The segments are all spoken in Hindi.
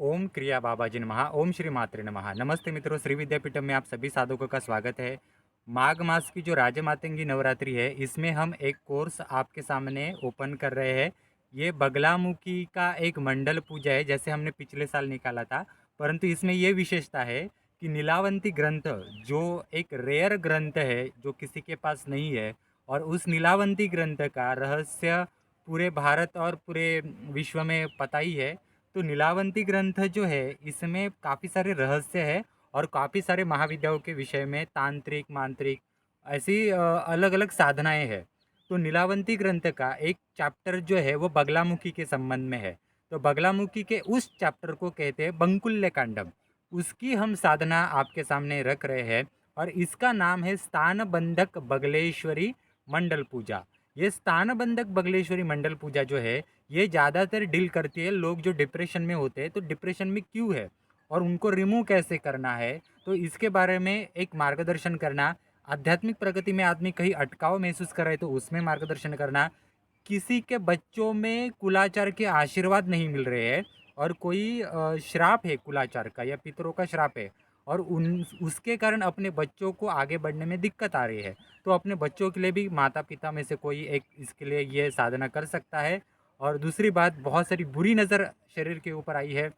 ओम क्रिया बाबाजी नमः। ओम श्री मात्रे नमः। नमस्ते मित्रों, श्री विद्यापीठम में आप सभी साधकों का स्वागत है। माघ मास की जो राजमातंगी नवरात्रि है, इसमें हम एक कोर्स आपके सामने ओपन कर रहे हैं। ये बगलामुखी का एक मंडल पूजा है, जैसे हमने पिछले साल निकाला था। परंतु इसमें ये विशेषता है कि नीलावंती ग्रंथ, जो एक रेयर ग्रंथ है जो किसी के पास नहीं है, और उस नीलावंती ग्रंथ का रहस्य पूरे भारत और पूरे विश्व में पता ही है। तो नीलावंती ग्रंथ जो है, इसमें काफ़ी सारे रहस्य है और काफ़ी सारे महाविद्याओं के विषय में तांत्रिक मांत्रिक ऐसी अलग अलग साधनाएं हैं। तो नीलावंती ग्रंथ का एक चैप्टर जो है वो बगलामुखी के संबंध में है। तो बगलामुखी के उस चैप्टर को कहते हैं बंकुल्य कांडम। उसकी हम साधना आपके सामने रख रहे हैं, और इसका नाम है स्थान बंधक बगलेश्वरी मंडल पूजा। ये स्थान बंधक बगलेश्वरी मंडल पूजा जो है, ये ज़्यादातर डील करती है लोग जो डिप्रेशन में होते हैं। तो डिप्रेशन में क्यों है और उनको रिमूव कैसे करना है, तो इसके बारे में एक मार्गदर्शन करना। आध्यात्मिक प्रगति में आदमी कहीं अटकाव महसूस कर रहे तो उसमें मार्गदर्शन करना। किसी के बच्चों में कुलाचार के आशीर्वाद नहीं मिल रहे हैं, और कोई श्राप है कुलाचार का या पितरों का श्राप है, और उन उसके कारण अपने बच्चों को आगे बढ़ने में दिक्कत आ रही है, तो अपने बच्चों के लिए भी माता पिता में से कोई एक इसके लिए ये साधना कर सकता है। और दूसरी बात, बहुत सारी बुरी नज़र शरीर के ऊपर आई है,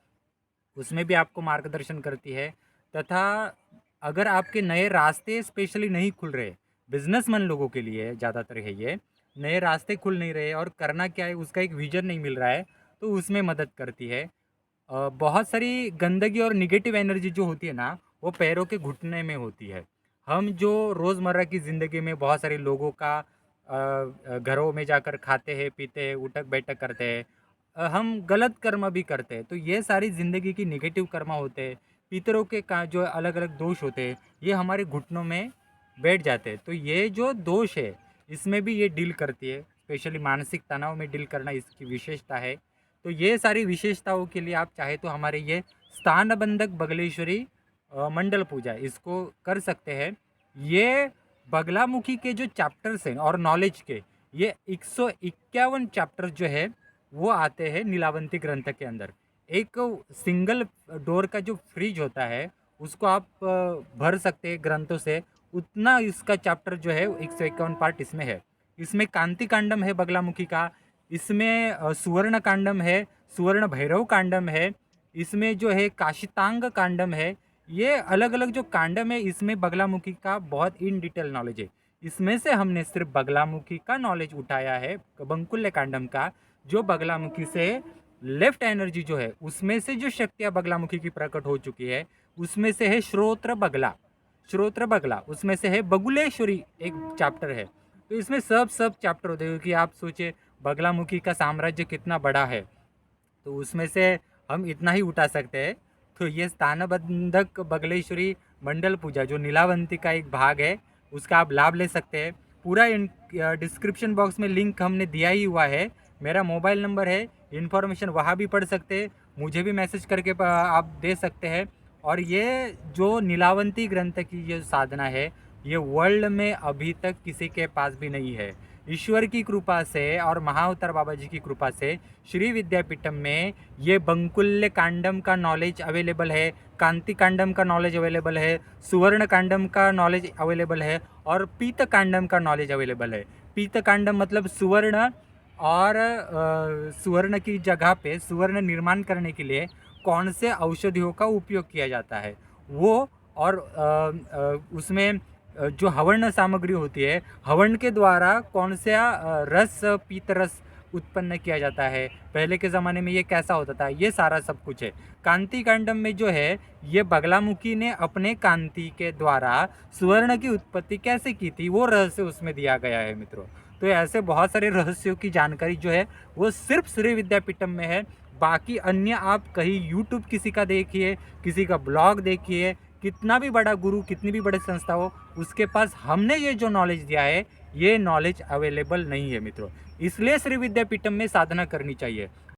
उसमें भी आपको मार्गदर्शन करती है। तथा अगर आपके नए रास्ते स्पेशली नहीं खुल रहे, बिजनेसमैन लोगों के लिए ज़्यादातर है ये, नए रास्ते खुल नहीं रहे और करना क्या है उसका एक विजन नहीं मिल रहा है, तो उसमें मदद करती है। बहुत सारी गंदगी और निगेटिव एनर्जी जो होती है ना, वो पैरों के घुटने में होती है। हम जो रोज़मर्रा की ज़िंदगी में बहुत सारे लोगों का घरों में जाकर खाते हैं पीते हैं उठक बैठक करते हैं, हम गलत कर्म भी करते हैं। तो ये सारी ज़िंदगी की निगेटिव कर्म होते हैं, पितरों के का जो अलग अलग दोष होते हैं, ये हमारे घुटनों में बैठ जाते हैं। तो ये जो दोष है, इसमें भी ये डील करती है, स्पेशली मानसिक तनाव में डील करना इसकी विशेषता है। तो ये सारी विशेषताओं के लिए आप चाहे तो हमारे ये स्थान बंधक बगलेश्वरी मंडल पूजा इसको कर सकते हैं। ये बगलामुखी के जो चैप्टर्स हैं और नॉलेज के, ये 151 चैप्टर जो है वो आते हैं नीलावंती ग्रंथ के अंदर। एक सिंगल डोर का जो फ्रिज होता है, उसको आप भर सकते हैं ग्रंथों से, उतना इसका चैप्टर जो है 151 पार्ट इसमें है। इसमें कांति कांडम है बगलामुखी का, इसमें सुवर्ण कांडम है, सुवर्ण भैरव कांडम है, इसमें जो है काशितांग कांडम है। ये अलग अलग जो कांडम है, इसमें बगलामुखी का बहुत इन डिटेल नॉलेज है। इसमें से हमने सिर्फ बगलामुखी का नॉलेज उठाया है, बंकुल्य कांडम का, जो बगलामुखी से लेफ्ट एनर्जी जो है उसमें से जो शक्तियाँ बगलामुखी की प्रकट हो चुकी है, उसमें से है श्रोत्र बगला। श्रोत्र बगला उसमें से है बगुलेश्वरी एक चैप्टर है। तो इसमें सब चैप्टर होते हैं, क्योंकि आप सोचिए बगलामुखी का साम्राज्य कितना बड़ा है, तो उसमें से हम इतना ही उठा सकते हैं। तो ये स्थानबंधक बगलेश्वरी मंडल पूजा जो नीलावंती का एक भाग है, उसका आप लाभ ले सकते हैं। पूरा डिस्क्रिप्शन बॉक्स में लिंक हमने दिया ही हुआ है। मेरा मोबाइल नंबर है, इन्फॉर्मेशन वहाँ भी पढ़ सकते हैं, मुझे भी मैसेज करके आप दे सकते हैं। और ये जो नीलावंती ग्रंथ की जो साधना है, ये वर्ल्ड में अभी तक किसी के पास भी नहीं है। ईश्वर की कृपा से और महाअवतार बाबा जी की कृपा से श्री विद्यापीठम में ये बंकुल्य कांडम का नॉलेज अवेलेबल है, कांति कांडम का नॉलेज अवेलेबल है, सुवर्ण कांडम का नॉलेज अवेलेबल है, और पीत कांडम का नॉलेज अवेलेबल है। पीत कांडम मतलब सुवर्ण, और सुवर्ण की जगह पे सुवर्ण निर्माण करने के लिए कौन से औषधियों का उपयोग किया जाता है वो, और उसमें जो हवन सामग्री होती है, हवन के द्वारा कौन सा रस पीत रस उत्पन्न किया जाता है, पहले के ज़माने में ये कैसा होता था, ये सारा सब कुछ है। कांति कांडम में जो है, ये बगलामुखी ने अपने कांति के द्वारा सुवर्ण की उत्पत्ति कैसे की थी, वो रहस्य उसमें दिया गया है मित्रों। तो ऐसे बहुत सारे रहस्यों की जानकारी जो है वो सिर्फ श्री विद्यापीठम में है। बाकी अन्य आप कहीं यूट्यूब किसी का देखिए, किसी का ब्लॉग देखिए, कितना भी बड़ा गुरु, कितनी भी बड़ी संस्था हो, उसके पास हमने ये जो नॉलेज दिया है, ये नॉलेज अवेलेबल नहीं है मित्रों। इसलिए श्री विद्यापीठम में साधना करनी चाहिए।